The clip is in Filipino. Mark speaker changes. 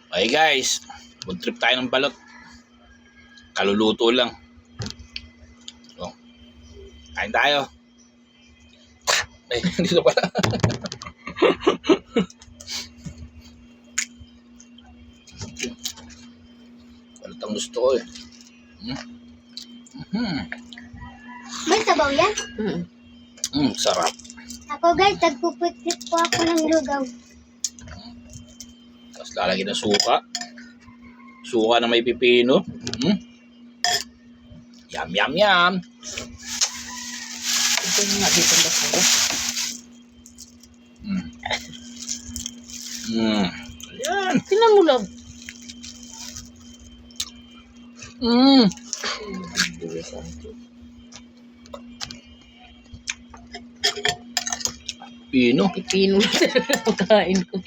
Speaker 1: Okay guys, food trip tayo ng balot. Kaluluto lang. So, kain tayo. Ay, dito pala. Balot ang gusto ko eh.
Speaker 2: May sabaw yan?
Speaker 1: Sarap.
Speaker 2: Ako guys, nagpupikit po ako ng lugaw.
Speaker 1: Tapos lalagyan ng suka. Suka na may pipino. Yum, yum, yum.
Speaker 3: Ito yung nga dito ba ako?
Speaker 1: Ayan.
Speaker 3: Tinan mo lang.
Speaker 1: Pino.
Speaker 3: Pipino na talaga ang kain ko.